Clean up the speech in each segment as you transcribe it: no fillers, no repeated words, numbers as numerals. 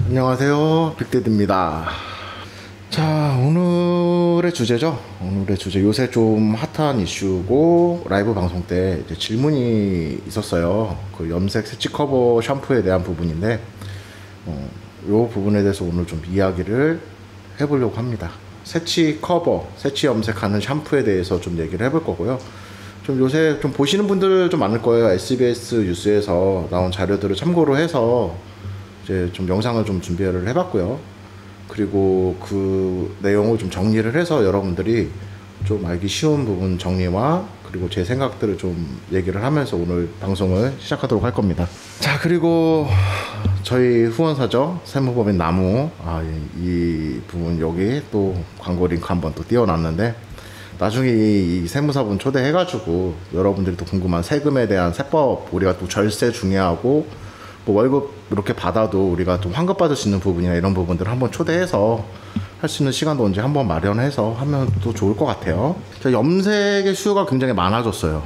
안녕하세요, 빅데드입니다. 자, 오늘의 주제죠. 오늘의 주제, 요새 좀 핫한 이슈고 라이브 방송 때 이제 질문이 있었어요. 그 염색 세치 커버 샴푸에 대한 부분인데 요 부분에 대해서 오늘 좀 이야기를 해보려고 합니다. 세치 커버, 세치 염색하는 샴푸에 대해서 좀 얘기를 해볼 거고요. 좀 요새 좀 보시는 분들 좀 많을 거예요. SBS 뉴스에서 나온 자료들을 참고로 해서 이제 좀 영상을 좀 준비를 해봤고요. 그리고 그 내용을 좀 정리를 해서 여러분들이 좀 알기 쉬운 부분 정리와 그리고 제 생각들을 좀 얘기를 하면서 오늘 방송을 시작하도록 할 겁니다. 자, 그리고 저희 후원사죠, 세무법인 나무. 이 부분 여기 또 광고 링크 한번 또 띄워놨는데, 나중에 이 세무사분 초대해가지고 여러분들이 또 궁금한 세금에 대한 세법, 우리가 또 절세 중요하고 뭐 월급 이렇게 받아도 우리가 좀 환급 받을 수 있는 부분이나 이런 부분들을 한번 초대해서 할 수 있는 시간도 언제 한번 마련해서 하면 또 좋을 것 같아요. 염색의 수요가 굉장히 많아졌어요.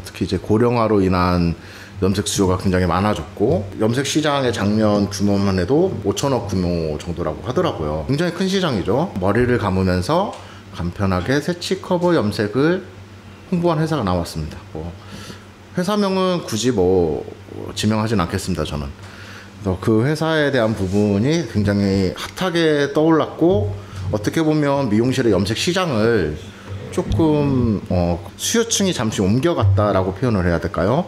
특히 이제 고령화로 인한 염색 수요가 굉장히 많아졌고, 염색 시장의 작년 규모만 해도 5천억 규모 정도라고 하더라고요. 굉장히 큰 시장이죠. 머리를 감으면서 간편하게 세치 커버 염색을 홍보한 회사가 나왔습니다. 회사명은 굳이 지명하진 않겠습니다, 저는. 그래서 그 회사에 대한 부분이 굉장히 핫하게 떠올랐고, 어떻게 보면 미용실의 염색 시장을 조금 수요층이 잠시 옮겨갔다라고 표현을 해야 될까요?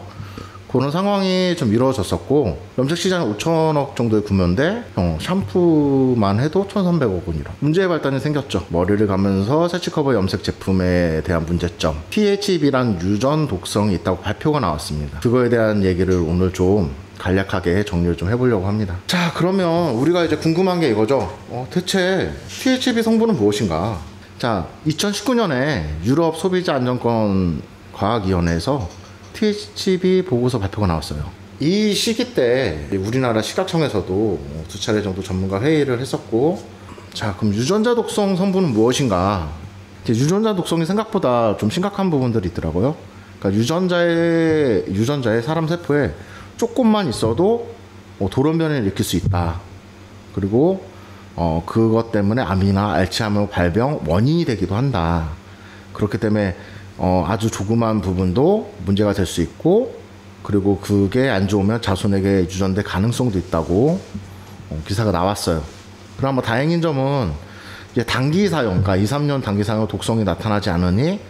그런 상황이 좀 이루어졌었고, 염색 시장은 5천억 정도의 규모인데 샴푸만 해도 1,300억 원이라 문제의 발단이 생겼죠. 머리를 감으면서 세치 커버 염색 제품에 대한 문제점, THB란 유전 독성이 있다고 발표가 나왔습니다. 그거에 대한 얘기를 오늘 좀 간략하게 정리를 좀 해보려고 합니다. 자, 그러면 우리가 이제 궁금한 게 이거죠. 대체 THB 성분은 무엇인가? 자, 2019년에 유럽 소비자 안전권 과학위원회에서 THB 보고서 발표가 나왔어요. 이 시기 때 우리나라 식약청에서도 두 차례 정도 전문가 회의를 했었고, 자, 그럼 유전자 독성 성분은 무엇인가? 유전자 독성이 생각보다 좀 심각한 부분들이 있더라고요. 그러니까 유전자의 사람 세포에 조금만 있어도 돌연변이를 일으킬 수 있다. 그리고 그것 때문에 암이나 알츠하이머 발병 원인이 되기도 한다. 그렇기 때문에 아주 조그만 부분도 문제가 될 수 있고, 그리고 그게 안 좋으면 자손에게 유전될 가능성도 있다고 기사가 나왔어요. 그럼 다행인 점은 이제 단기 사용, 그러니까 2, 3년 단기 사용 독성이 나타나지 않으니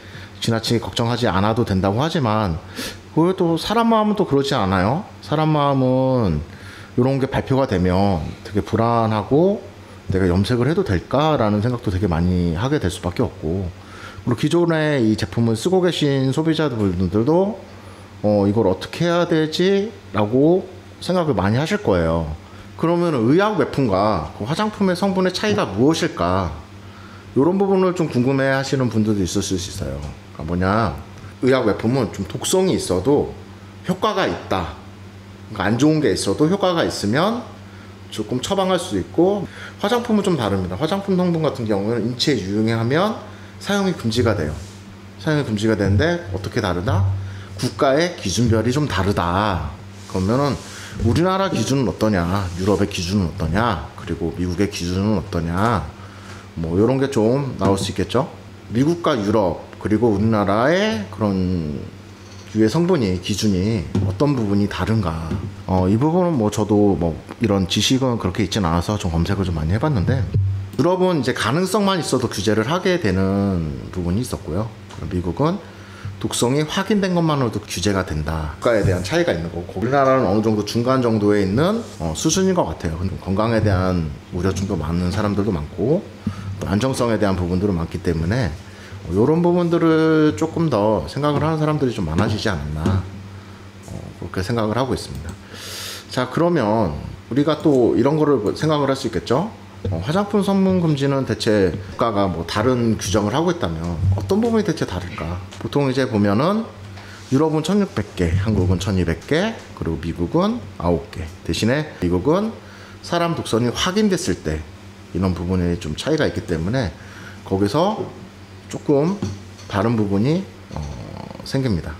지나치게 걱정하지 않아도 된다고 하지만, 그걸 또 사람 마음은 또 그렇지 않아요. 사람 마음은 이런 게 발표가 되면 되게 불안하고, 내가 염색을 해도 될까라는 생각도 되게 많이 하게 될 수밖에 없고, 그리고 기존에 이 제품을 쓰고 계신 소비자분들도 이걸 어떻게 해야 되지? 라고 생각을 많이 하실 거예요. 그러면 의약 외품과 그 화장품의 성분의 차이가 무엇일까? 이런 부분을 좀 궁금해 하시는 분들도 있으실 수 있어요. 그러니까 뭐냐, 의약 외품은 좀 독성이 있어도 효과가 있다. 그러니까 안 좋은 게 있어도 효과가 있으면 조금 처방할 수 있고, 화장품은 좀 다릅니다. 화장품 성분 같은 경우는 인체에 유용하면 사용이 금지가 돼요. 사용이 금지가 되는데 어떻게 다르다? 국가의 기준별이 좀 다르다. 그러면은 우리나라 기준은 어떠냐, 유럽의 기준은 어떠냐, 그리고 미국의 기준은 어떠냐, 이런 게 좀 나올 수 있겠죠. 미국과 유럽 그리고 우리나라의 그런 유해 성분이, 기준이 어떤 부분이 다른가, 이 부분은 저도 이런 지식은 그렇게 있진 않아서 좀 검색을 좀 많이 해봤는데, 유럽은 이제 가능성만 있어도 규제를 하게 되는 부분이 있었고요. 미국은 독성이 확인된 것만으로도 규제가 된다. 국가에 대한 차이가 있는 거고, 우리나라는 어느 정도 중간 정도에 있는 수준인 것 같아요. 건강에 대한 우려증도 많은 사람들도 많고, 또 안정성에 대한 부분들은 많기 때문에 이런 부분들을 조금 더 생각을 하는 사람들이 좀 많아지지 않았나, 그렇게 생각을 하고 있습니다. 자, 그러면 우리가 또 이런 거를 생각을 할 수 있겠죠. 화장품 성분 금지는 대체 국가가 다른 규정을 하고 있다면 어떤 부분이 대체 다를까? 보통 이제 보면은 유럽은 1600개, 한국은 1200개, 그리고 미국은 9개. 대신에 미국은 사람 독성이 확인됐을 때 이런 부분에 좀 차이가 있기 때문에 거기서 조금 다른 부분이 생깁니다.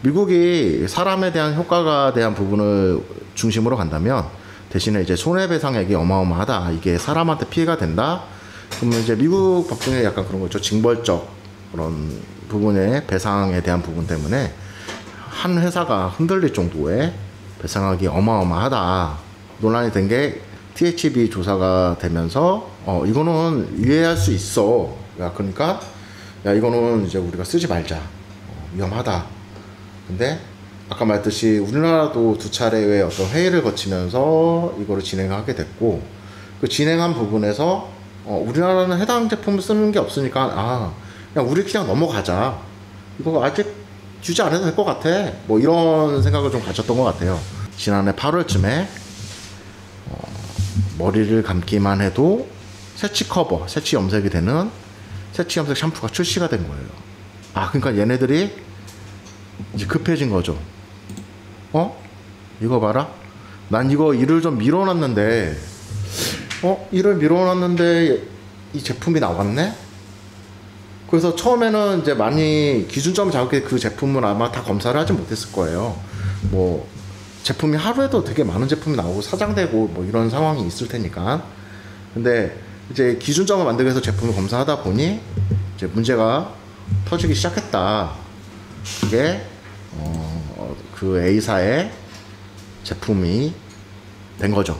미국이 사람에 대한 효과가 대한 부분을 중심으로 간다면 대신에 이제 손해배상액이 어마어마하다. 이게 사람한테 피해가 된다. 그러면 이제 미국 법 중에 약간 그런 거 있죠. 징벌적 그런 부분의 배상에 대한 부분 때문에 한 회사가 흔들릴 정도의 배상액이 어마어마하다. 논란이 된 게 THB 조사가 되면서 이거는 유예할 수 있어. 야, 그러니까 야, 이거는 이제 우리가 쓰지 말자. 위험하다. 근데 아까 말했듯이 우리나라도 두 차례의 어떤 회의를 거치면서 이거를 진행하게 됐고, 그 진행한 부분에서 우리나라는 해당 제품을 쓰는 게 없으니까 그냥 우리 그냥 넘어가자. 이거 아직 주지 않아도 될 것 같아. 뭐 이런 생각을 좀 가졌던 것 같아요. 지난해 8월쯤에 머리를 감기만 해도 새치 커버, 새치 염색이 되는 새치 염색 샴푸가 출시가 된 거예요. 그러니까 얘네들이 이제 급해진 거죠. 이거 봐라. 난 이거 일을 좀 밀어놨는데 일을 밀어놨는데 이 제품이 나왔네? 그래서 처음에는 이제 많이 기준점을 잡게 그 제품은 아마 다 검사를 하지 못했을 거예요. 뭐 제품이 하루에도 되게 많은 제품이 나오고 사장되고 뭐 이런 상황이 있을 테니까. 근데 이제 기준점을 만들기 위해서 제품을 검사하다 보니 이제 문제가 터지기 시작했다. 그게 그 A사의 제품이 된 거죠.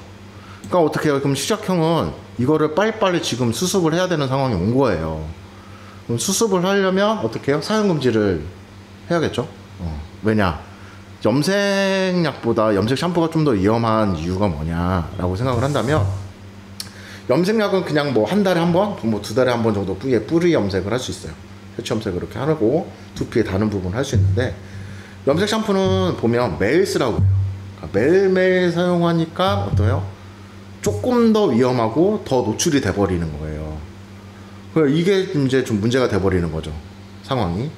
그러니까 어떻게 해요? 그럼 시작형은 이거를 빨리빨리 지금 수습을 해야 되는 상황이 온 거예요. 그럼 수습을 하려면 어떻게 해요? 사용금지를 해야겠죠. 왜냐? 염색약보다 염색 샴푸가 좀 더 위험한 이유가 뭐냐라고 생각을 한다면, 염색약은 그냥 뭐 한 달에 한 번, 뭐 두 달에 한 번 정도 뿌리 염색을 할 수 있어요. 해치 염색을 이렇게 하고 두피의 다른 부분을 할 수 있는데, 염색 샴푸는 보면 매일 쓰라고 해요. 그러니까 매일매일 사용하니까 어때요? 조금 더 위험하고 더 노출이 돼버리는 거예요. 이게 이제 좀 문제가 돼버리는 거죠, 상황이.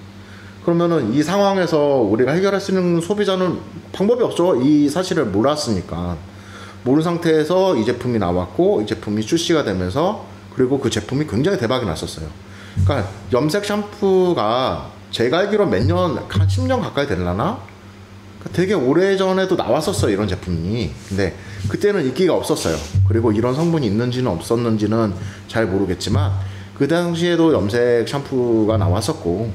그러면은 이 상황에서 우리가 해결할 수 있는 소비자는 방법이 없죠. 이 사실을 몰랐으니까. 모르는 상태에서 이 제품이 나왔고, 이 제품이 출시가 되면서, 그리고 그 제품이 굉장히 대박이 났었어요. 그러니까 염색 샴푸가 제가 알기로 몇 년, 한 10년 가까이 되려나? 그러니까 되게 오래전에도 나왔었어요, 이런 제품이. 근데 그때는 인기가 없었어요. 그리고 이런 성분이 있는지는 없었는지는 잘 모르겠지만 그 당시에도 염색 샴푸가 나왔었고,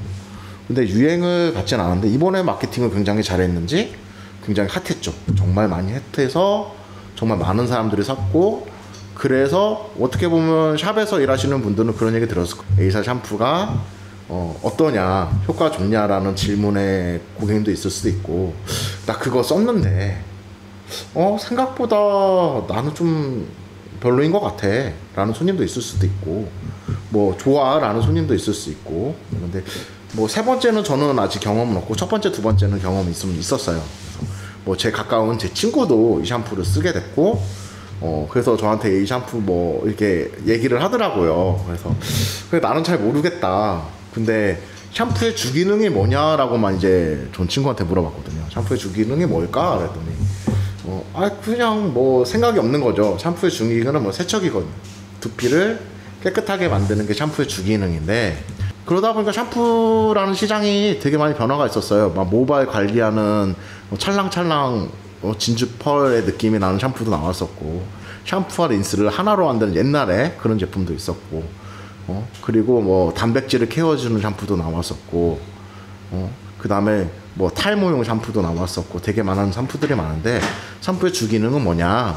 근데 유행을 받진 않았는데 이번에 마케팅을 굉장히 잘했는지 굉장히 핫했죠. 정말 많이 핫해서 정말 많은 사람들이 샀고, 그래서 어떻게 보면 샵에서 일하시는 분들은 그런 얘기 들었을 거예요. A사 샴푸가 어떠냐, 효과 좋냐라는 질문에 고객님도 있을 수도 있고, 나 그거 썼는데 생각보다 나는 좀 별로인 것 같아 라는 손님도 있을 수도 있고, 뭐 좋아 라는 손님도 있을 수 있고. 근데 뭐 세 번째는 저는 아직 경험은 없고, 첫 번째, 두 번째는 경험이 있었어요. 뭐 제 가까운 제 친구도 이 샴푸를 쓰게 됐고, 그래서 저한테 이 샴푸 뭐 이렇게 얘기를 하더라고요. 그래서 그래, 나는 잘 모르겠다. 근데 샴푸의 주기능이 뭐냐라고만 이제 전 친구한테 물어봤거든요. 샴푸의 주기능이 뭘까? 그랬더니 그냥 뭐 생각이 없는 거죠. 샴푸의 주기능은 뭐 세척이거든요. 두피를 깨끗하게 만드는 게 샴푸의 주기능인데, 그러다 보니까 샴푸라는 시장이 되게 많이 변화가 있었어요. 막 모발 관리하는 찰랑찰랑 진주 펄의 느낌이 나는 샴푸도 나왔었고, 샴푸와 린스를 하나로 만드는 옛날에 그런 제품도 있었고, 그리고 뭐 단백질을 케어해주는 샴푸도 나왔었고, 그 다음에 뭐 탈모용 샴푸도 나왔었고, 되게 많은 샴푸들이 많은데, 샴푸의 주기능은 뭐냐?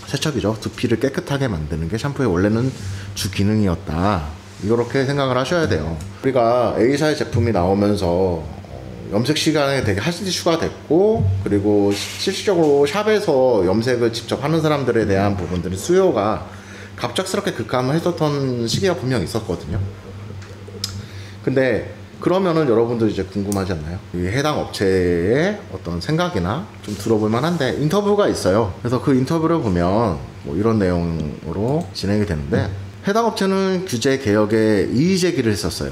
세척이죠. 두피를 깨끗하게 만드는 게 샴푸의 원래는 주기능이었다. 이렇게 생각을 하셔야 돼요. 우리가 A사의 제품이 나오면서 염색 시간에 되게 핫 이슈가 됐고, 그리고 실질적으로 샵에서 염색을 직접 하는 사람들에 대한 부분들이 수요가 갑작스럽게 급감을 했었던 시기가 분명 있었거든요. 근데 그러면은 여러분들 이제 궁금하지 않나요? 이 해당 업체의 어떤 생각이나 좀 들어볼 만한데, 인터뷰가 있어요. 그래서 그 인터뷰를 보면 뭐 이런 내용으로 진행이 되는데, 해당 업체는 규제 개혁에 이의 제기를 했었어요.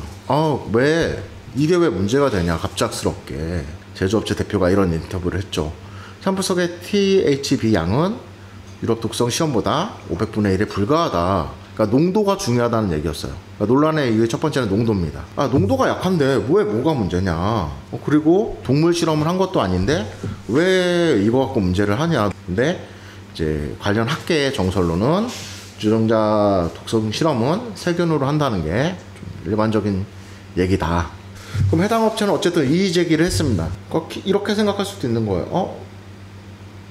이게 왜 문제가 되냐, 갑작스럽게. 제조업체 대표가 이런 인터뷰를 했죠. 샴푸 속의 THB 양은 유럽 독성 시험보다 500분의 1에 불과하다. 그러니까 농도가 중요하다는 얘기였어요. 그러니까 논란의 이유의 첫 번째는 농도입니다. 농도가 약한데 왜 뭐가 문제냐. 그리고 동물 실험을 한 것도 아닌데 왜 이거 갖고 문제를 하냐. 근데 이제 관련 학계의 정설로는 주정자 독성 실험은 세균으로 한다는 게 좀 일반적인 얘기다. 그럼 해당 업체는 어쨌든 이의 제기를 했습니다. 이렇게 생각할 수도 있는 거예요.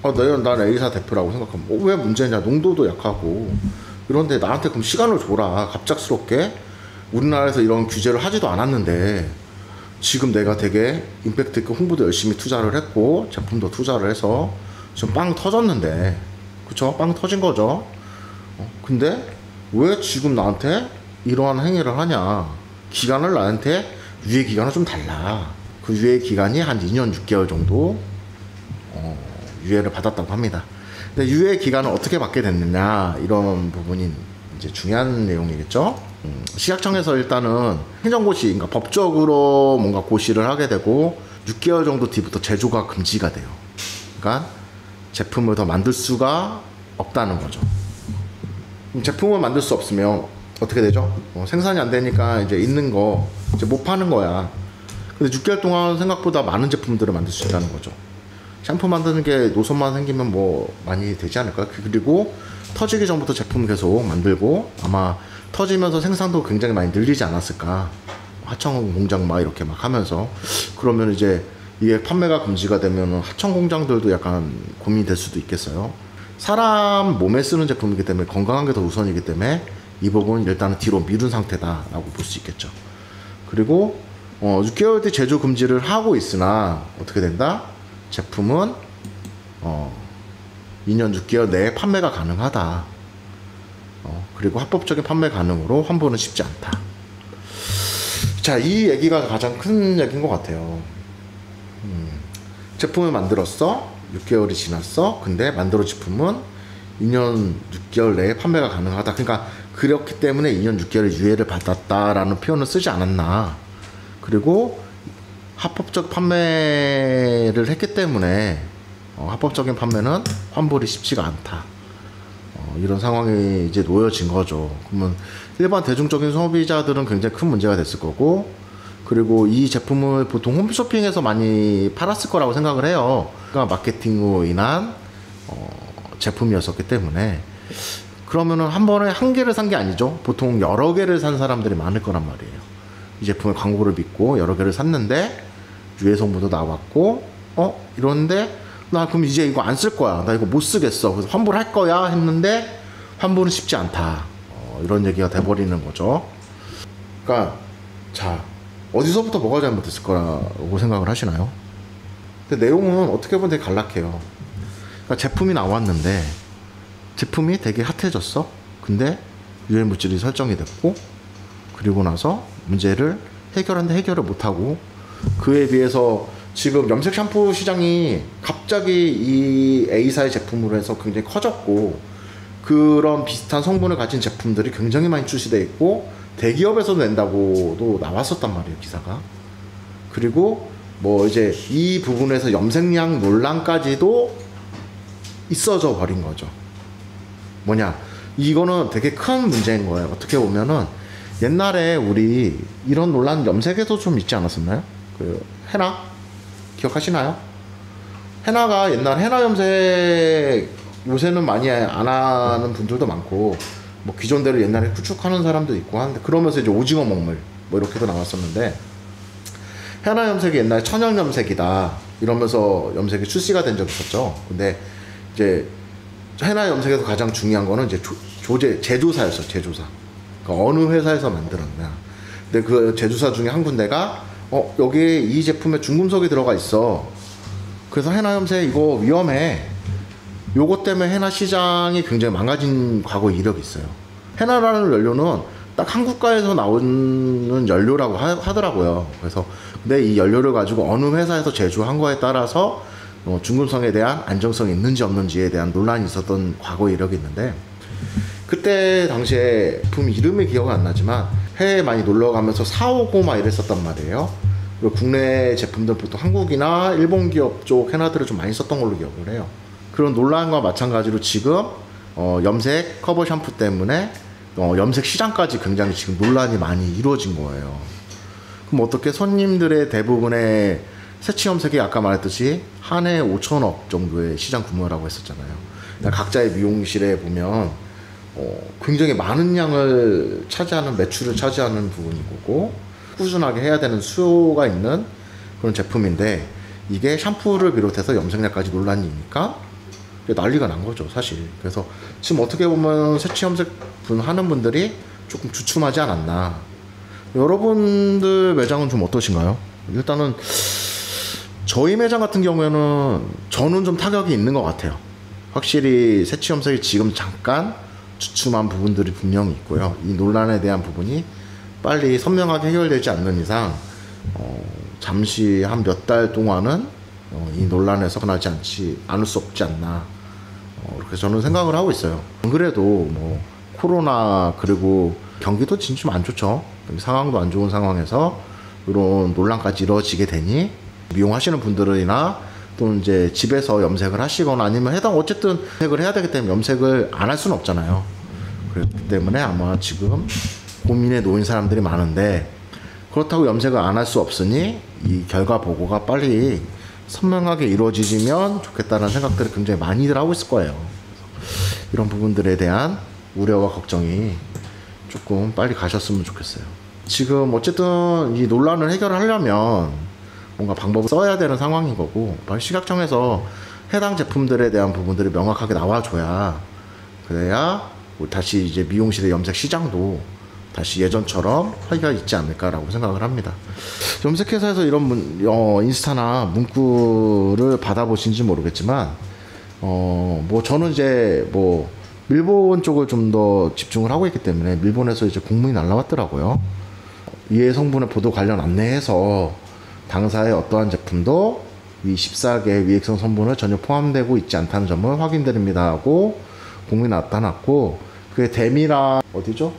난 A사 대표라고 생각하면 왜 문제냐, 농도도 약하고 이런데 나한테 그럼 시간을 줘라. 갑작스럽게 우리나라에서 이런 규제를 하지도 않았는데 지금 내가 되게 임팩트 있게 홍보도 열심히 투자를 했고 제품도 투자를 해서 지금 빵 터졌는데, 그쵸? 빵 터진 거죠. 근데 왜 지금 나한테 이러한 행위를 하냐. 기간을 나한테 유예 기간은 좀 달라. 그 유예 기간이 한 2년 6개월 정도 유예를 받았다고 합니다. 근데 유예 기간을 어떻게 받게 됐느냐, 이런 부분이 이제 중요한 내용이겠죠. 식약청에서 일단은 행정고시, 그러니까 법적으로 뭔가 고시를 하게 되고 6개월 정도 뒤부터 제조가 금지가 돼요. 그러니까 제품을 더 만들 수가 없다는 거죠. 제품을 만들 수 없으면 어떻게 되죠? 생산이 안 되니까 이제 있는 거 이제 못 파는 거야. 근데 6개월 동안 생각보다 많은 제품들을 만들 수 있다는 거죠. 샴푸 만드는 게 노선만 생기면 뭐 많이 되지 않을까요? 그리고 터지기 전부터 제품 계속 만들고 아마 터지면서 생산도 굉장히 많이 늘리지 않았을까. 하청 공장 막 이렇게 막 하면서. 그러면 이제 이게 판매가 금지가 되면 하청 공장들도 약간 고민이 될 수도 있겠어요. 사람 몸에 쓰는 제품이기 때문에 건강한 게 더 우선이기 때문에 이 부분은 일단은 뒤로 미룬 상태다라고 볼 수 있겠죠. 그리고 6개월 뒤 제조 금지를 하고 있으나 어떻게 된다? 제품은 2년 6개월 내에 판매가 가능하다. 그리고 합법적인 판매 가능으로 환불은 쉽지 않다. 자, 이 얘기가 가장 큰 얘기인 것 같아요. 제품을 만들었어. 6개월이 지났어. 근데 만들어 제품은 2년 6개월 내에 판매가 가능하다. 그러니까 그렇기 때문에 2년 6개월의 유예를 받았다라는 표현을 쓰지 않았나. 그리고 합법적 판매를 했기 때문에 합법적인 판매는 환불이 쉽지가 않다. 이런 상황이 이제 놓여진 거죠. 그러면 일반 대중적인 소비자들은 굉장히 큰 문제가 됐을 거고, 그리고 이 제품을 보통 홈쇼핑에서 많이 팔았을 거라고 생각을 해요. 그러니까 마케팅으로 인한 제품이었었기 때문에. 그러면은 한 번에 한 개를 산 게 아니죠. 보통 여러 개를 산 사람들이 많을 거란 말이에요. 이 제품의 광고를 믿고 여러 개를 샀는데 유해 성분도 나왔고 이러는데 나 그럼 이제 이거 안 쓸 거야. 나 이거 못 쓰겠어. 그래서 환불할 거야 했는데 환불은 쉽지 않다. 이런 얘기가 돼버리는 거죠. 그러니까 자, 어디서부터 뭐가 잘못됐을 거라고 생각을 하시나요? 근데 내용은 어떻게 보면 되게 간략해요. 그러니까 제품이 나왔는데 제품이 되게 핫해졌어. 근데 유해 물질이 설정이 됐고, 그리고 나서 문제를 해결하는데 해결을 못하고, 그에 비해서 지금 염색 샴푸 시장이 갑자기 이 A사의 제품으로 해서 굉장히 커졌고, 그런 비슷한 성분을 가진 제품들이 굉장히 많이 출시되어 있고 대기업에서도 낸다고도 나왔었단 말이에요, 기사가. 그리고 뭐 이제 이 부분에서 염색량 논란까지도 있어져 버린 거죠. 뭐냐, 이거는 되게 큰 문제인 거예요. 어떻게 보면은 옛날에 우리 이런 논란 염색에도 좀 있지 않았었나요? 그 헤나 기억하시나요? 헤나가 옛날 헤나 염색 요새는 많이 안 하는 분들도 많고, 뭐 기존대로 옛날에 구축하는 사람도 있고 하는데, 그러면서 이제 오징어 먹물 뭐 이렇게도 나왔었는데, 헤나 염색이 옛날 천연 염색이다 이러면서 염색이 출시가 된 적이 있었죠. 근데 이제 헤나 염색에서 가장 중요한 거는 이제 제조사였어요. 제조사. 그러니까 어느 회사에서 만들었냐. 근데 그 제조사 중에 한 군데가 여기에 이 제품에 중금속이 들어가 있어. 그래서 헤나 염색 이거 위험해. 요것 때문에 헤나 시장이 굉장히 망가진 과거 이력이 있어요. 헤나라는 연료는 딱 한국가에서 나오는 연료라고 하더라고요. 그래서 근데 이 연료를 가지고 어느 회사에서 제조한 거에 따라서 중금속에 대한 안정성이 있는지 없는지에 대한 논란이 있었던 과거 이력이 있는데, 그때 당시에 제품 이름이 기억은 안 나지만 해외에 많이 놀러 가면서 사오고 막 이랬었단 말이에요. 그리고 국내 제품들 보통 한국이나 일본 기업 쪽 헤나들을 좀 많이 썼던 걸로 기억을 해요. 그런 논란과 마찬가지로 지금 염색 커버 샴푸 때문에 염색 시장까지 굉장히 지금 논란이 많이 이루어진 거예요. 그럼 어떻게 손님들의 대부분의 새치 염색이 아까 말했듯이 한 해 5천억 정도의 시장 규모라고 했었잖아요. 각자의 미용실에 보면 굉장히 많은 양을 차지하는, 매출을 차지하는 부분인 거고, 꾸준하게 해야 되는 수요가 있는 그런 제품인데, 이게 샴푸를 비롯해서 염색약까지 논란이니까 난리가 난 거죠, 사실. 그래서 지금 어떻게 보면 새치 염색 하는 분들이 조금 주춤하지 않았나. 여러분들 매장은 좀 어떠신가요? 일단은 저희 매장 같은 경우에는 저는 좀 타격이 있는 것 같아요. 확실히 새치 염색이 지금 잠깐 주춤한 부분들이 분명히 있고요. 이 논란에 대한 부분이 빨리 선명하게 해결되지 않는 이상 잠시 한 몇 달 동안은 이 논란에서 벗어나지 않을 수 없지 않나, 그렇게 저는 생각을 하고 있어요. 안 그래도 뭐 코로나 그리고 경기도 진짜 좀 안 좋죠. 상황도 안 좋은 상황에서 이런 논란까지 이루어지게 되니 미용하시는 분들이나 또 이제 집에서 염색을 하시거나 아니면 어쨌든 염색을 해야 되기 때문에 염색을 안 할 수는 없잖아요. 그렇기 때문에 아마 지금 고민에 놓인 사람들이 많은데, 그렇다고 염색을 안 할 수 없으니 이 결과 보고가 빨리 선명하게 이루어지면 좋겠다는 생각들을 굉장히 많이들 하고 있을 거예요. 이런 부분들에 대한 우려와 걱정이 조금 빨리 가셨으면 좋겠어요. 지금 어쨌든 이 논란을 해결하려면 뭔가 방법을 써야 되는 상황인 거고, 시각청에서 해당 제품들에 대한 부분들이 명확하게 나와줘야, 그래야 다시 이제 미용실의 염색 시장도 다시 예전처럼 활기가 있지 않을까라고 생각을 합니다. 염색회사에서 이런 인스타나 문구를 받아보신지 모르겠지만, 뭐 저는 이제 뭐 일본 쪽을 좀 더 집중을 하고 있기 때문에 일본에서 이제 공문이 날라왔더라고요. 이해 성분의 보도 관련 안내에서 당사의 어떠한 제품도 위 14개 위액성 성분을 전혀 포함되고 있지 않다는 점을 확인드립니다 하고 공문이 나타났고, 그게 데미라 어디죠?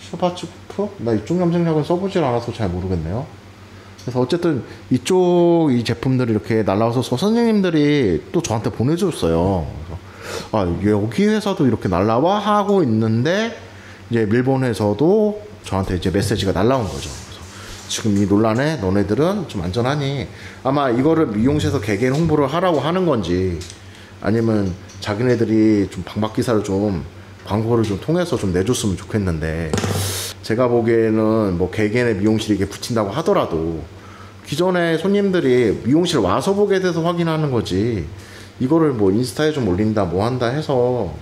슈바츠쿠프? 나 이쪽 염색약은 써보질 않아서 잘 모르겠네요. 그래서 어쨌든 이 제품들이 이렇게 날라와서 선생님들이 또 저한테 보내줬어요. 그래서 여기 회사도 이렇게 날라와 하고 있는데, 이제 일본에서도 저한테 이제 메시지가 날라온 거죠. 그래서 지금 이 논란에 너네들은 좀 안전하니, 아마 이거를 미용실에서 개개인 홍보를 하라고 하는 건지, 아니면 자기네들이 좀 방박 기사를 좀 광고를 좀 통해서 좀 내줬으면 좋겠는데, 제가 보기에는 뭐 개개인의 미용실이 이게 붙인다고 하더라도 기존의 손님들이 미용실 와서 보게 돼서 확인하는 거지, 이거를 뭐 인스타에 좀 올린다 뭐 한다 해서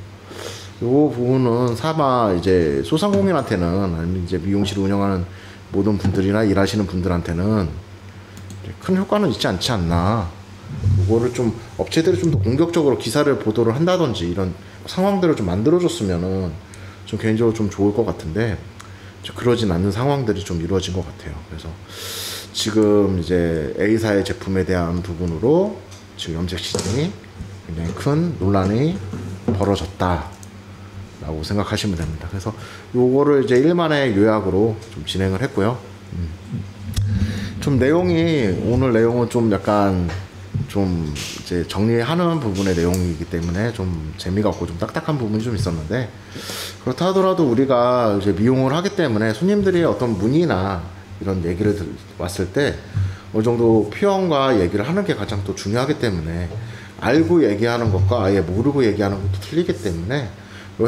요 부분은 사마 이제 소상공인한테는, 아니면 이제 미용실 운영하는 모든 분들이나 일하시는 분들한테는 큰 효과는 있지 않지 않나. 이거를 좀 업체들이 좀 더 공격적으로 기사를 보도를 한다든지 이런 상황들을 좀 만들어줬으면은 좀 개인적으로 좀 좋을 것 같은데, 그러진 않는 상황들이 좀 이루어진 것 같아요. 그래서 지금 이제 A사의 제품에 대한 부분으로 지금 염색 시장이 굉장히 큰 논란이 벌어졌다 라고 생각하시면 됩니다. 그래서 요거를 이제 일만의 요약으로 좀 진행을 했고요. 좀 오늘 내용은 좀 약간 좀 이제 정리하는 부분의 내용이기 때문에 좀 재미가 없고 좀 딱딱한 부분이 좀 있었는데, 그렇다 하더라도 우리가 이제 미용을 하기 때문에 손님들이 어떤 문의나 이런 얘기를 왔을 때 어느 정도 표현과 얘기를 하는 게 가장 또 중요하기 때문에, 알고 얘기하는 것과 아예 모르고 얘기하는 것도 틀리기 때문에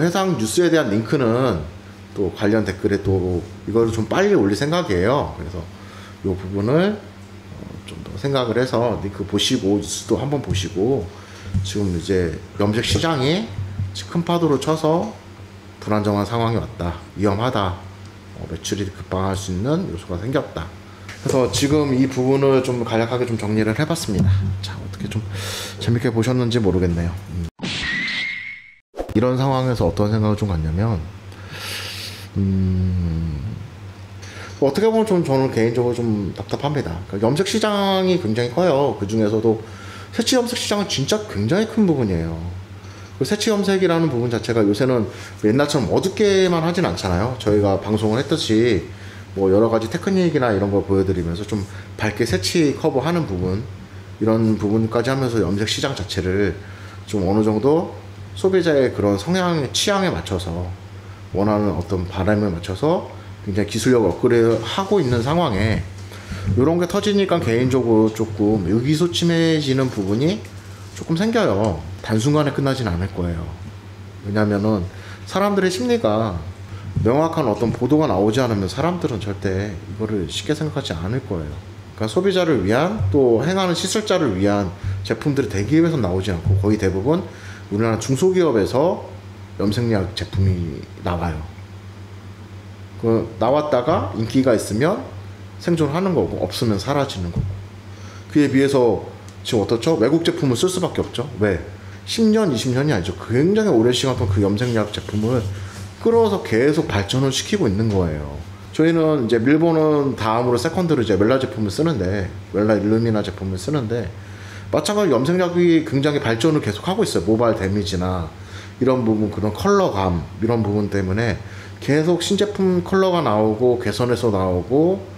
해당 뉴스에 대한 링크는 또 관련 댓글에 또 이거를 좀 빨리 올릴 생각이에요. 그래서 이 부분을 좀 더 생각을 해서 링크 보시고 뉴스도 한번 보시고, 지금 이제 염색 시장이 큰 파도를 쳐서 불안정한 상황이 왔다, 위험하다, 매출이 급방할 수 있는 요소가 생겼다. 그래서 지금 이 부분을 좀 간략하게 좀 정리를 해봤습니다. 자, 어떻게 좀 재밌게 보셨는지 모르겠네요. 이런 상황에서 어떤 생각을 좀 갖냐면, 어떻게 보면 좀 저는 개인적으로 좀 답답합니다. 그러니까 염색 시장이 굉장히 커요. 그 중에서도 새치 염색 시장은 진짜 굉장히 큰 부분이에요. 새치 염색이라는 부분 자체가 요새는 옛날처럼 어둡게만 하진 않잖아요. 저희가 방송을 했듯이 뭐 여러 가지 테크닉이나 이런 걸 보여드리면서 좀 밝게 새치 커버하는 부분, 이런 부분까지 하면서 염색 시장 자체를 좀 어느 정도 소비자의 그런 성향, 취향에 맞춰서, 원하는 어떤 바람에 맞춰서 굉장히 기술력을 업그레이드 하고 있는 상황에 이런 게 터지니까 개인적으로 조금 의기소침해지는 부분이 조금 생겨요. 단순간에 끝나진 않을 거예요. 왜냐면은 사람들의 심리가 명확한 어떤 보도가 나오지 않으면 사람들은 절대 이거를 쉽게 생각하지 않을 거예요. 그러니까 소비자를 위한 또 행하는 시술자를 위한 제품들이 대기업에서 나오지 않고 거의 대부분 우리나라 중소기업에서 염색약 제품이 나와요. 그 나왔다가 인기가 있으면 생존하는 거고 없으면 사라지는 거고. 그에 비해서 지금 어떻죠? 외국 제품을 쓸 수밖에 없죠. 왜? 10년, 20년이 아니죠. 굉장히 오랜 시간 동안 그 염색약 제품을 끌어서 계속 발전을 시키고 있는 거예요. 저희는 이제 밀보는 다음으로 세컨드로 이제 웰라 제품을 쓰는데, 웰라 일루미나 제품을 쓰는데, 마찬가지로 염색약이 굉장히 발전을 계속 하고 있어요. 모발 데미지나 이런 부분, 그런 컬러감, 이런 부분 때문에 계속 신제품 컬러가 나오고, 개선해서 나오고,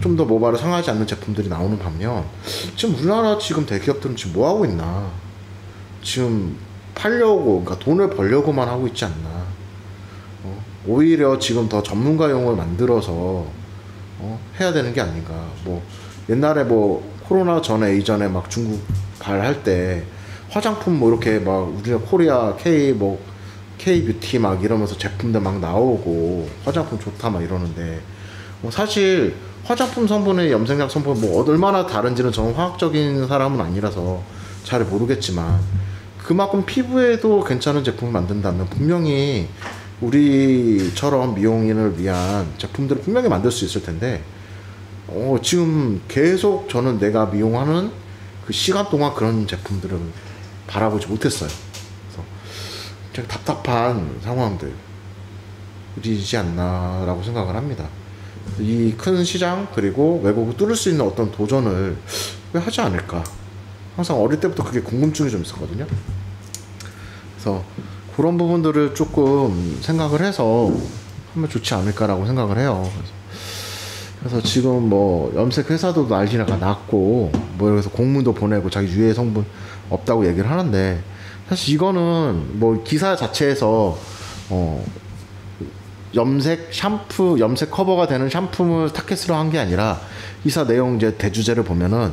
좀 더 모발을 상하지 않는 제품들이 나오는 반면, 지금 우리나라 지금 대기업들은 지금 뭐 하고 있나? 지금 팔려고, 그러니까 돈을 벌려고만 하고 있지 않나? 오히려 지금 더 전문가용을 만들어서 해야 되는 게 아닌가. 뭐 옛날에 뭐 코로나 전에 이전에 막 중국 발할 때 화장품 뭐 이렇게 막 우리가 코리아 K 뭐 K 뷰티 막 이러면서 제품들 막 나오고 화장품 좋다 막 이러는데, 사실 화장품 성분의 염색약 성분 뭐 얼마나 다른지는 저는 화학적인 사람은 아니라서 잘 모르겠지만, 그만큼 피부에도 괜찮은 제품을 만든다면 분명히 우리처럼 미용인을 위한 제품들을 분명히 만들 수 있을 텐데, 지금 계속 저는 내가 미용하는 그 시간 동안 그런 제품들을 바라보지 못했어요. 그래서 되게 답답한 상황들이지 않나라고 생각을 합니다. 이 큰 시장 그리고 외국을 뚫을 수 있는 어떤 도전을 왜 하지 않을까? 항상 어릴 때부터 그게 궁금증이 좀 있었거든요. 그래서 그런 부분들을 조금 생각을 해서 하면 좋지 않을까라고 생각을 해요. 그래서 지금 뭐 염색 회사도 난리가 났고, 뭐 그래서 공문도 보내고 자기 유해 성분 없다고 얘기를 하는데, 사실 이거는 뭐 기사 자체에서 염색 샴푸, 염색 커버가 되는 샴푸를 타겟으로 한 게 아니라, 기사 내용 이제 대주제를 보면은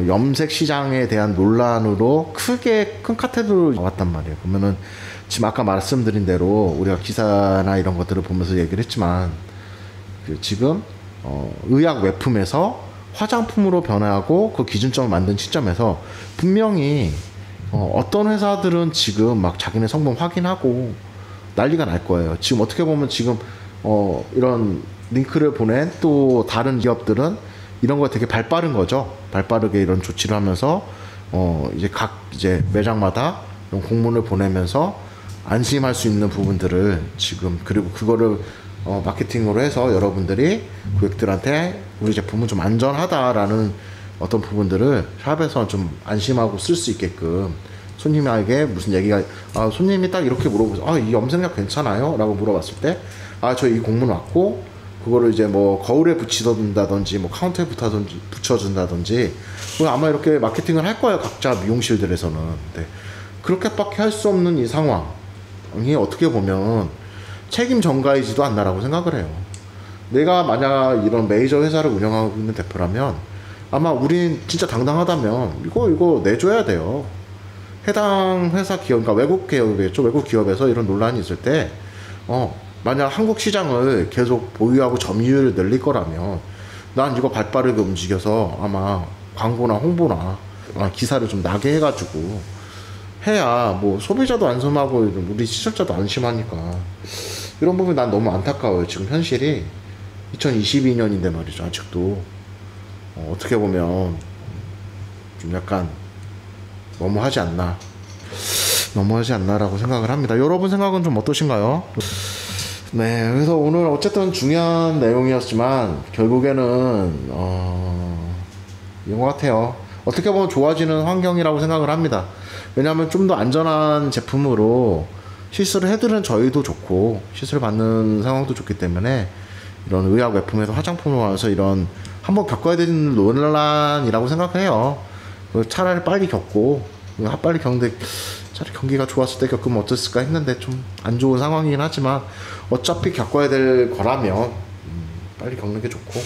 염색 시장에 대한 논란으로 크게 큰 카테고리로 나왔단 말이에요. 그러면은 지금 아까 말씀드린 대로 우리가 기사나 이런 것들을 보면서 얘기를 했지만, 지금 의약 외품에서 화장품으로 변화하고 그 기준점을 만든 시점에서 분명히 어떤 회사들은 지금 막 자기네 성분 확인하고 난리가 날 거예요. 지금 어떻게 보면 지금 이런 링크를 보낸 또 다른 기업들은 이런 거에 되게 발빠른 거죠. 발빠르게 이런 조치를 하면서 이제 각 이제 매장마다 이런 공문을 보내면서 안심할 수 있는 부분들을 지금, 그리고 그거를 마케팅으로 해서 여러분들이 고객들한테 우리 제품은 좀 안전하다라는 어떤 부분들을 샵에서 좀 안심하고 쓸 수 있게끔, 손님에게 무슨 얘기가, 손님이 딱 이렇게 물어보죠. 이 염색약 괜찮아요? 라고 물어봤을 때, 저 이 공문 왔고, 그거를 이제 뭐 거울에 붙여준다든지, 뭐 카운터에 붙여준다든지, 아마 이렇게 마케팅을 할 거예요. 각자 미용실들에서는. 근데 그렇게밖에 할 수 없는 이 상황이 어떻게 보면 책임 전가이지도 않나라고 생각을 해요. 내가 만약 이런 메이저 회사를 운영하고 있는 대표라면 아마 우린 진짜 당당하다면 이거 내줘야 돼요. 해당 회사 기업, 그러니까 외국 기업이겠죠. 외국 기업에서 이런 논란이 있을 때, 만약 한국 시장을 계속 보유하고 점유율을 늘릴 거라면 난 이거 발빠르게 움직여서 아마 광고나 홍보나 기사를 좀 나게 해가지고 해야 뭐 소비자도 안심하고 우리 시청자도 안심하니까. 이런 부분이 난 너무 안타까워요. 지금 현실이 2022년인데 말이죠. 아직도 어떻게 보면 좀 약간 너무하지 않나라고 생각을 합니다. 여러분 생각은 좀 어떠신가요? 네, 그래서 오늘 어쨌든 중요한 내용이었지만 결국에는 이런 것 같아요. 어떻게 보면 좋아지는 환경이라고 생각을 합니다. 왜냐하면 좀 더 안전한 제품으로 시술을 해드리는 저희도 좋고, 시술을 받는 상황도 좋기 때문에 이런 의약 외품에서 화장품을 와서 이런 한번 겪어야 되는 논란이라고 생각해요. 차라리 빨리 겪고, 빨리 겪는데 차라리 경기가 좋았을 때 겪으면 어땠을까 했는데 좀 안 좋은 상황이긴 하지만 어차피 겪어야 될 거라면 빨리 겪는 게 좋고,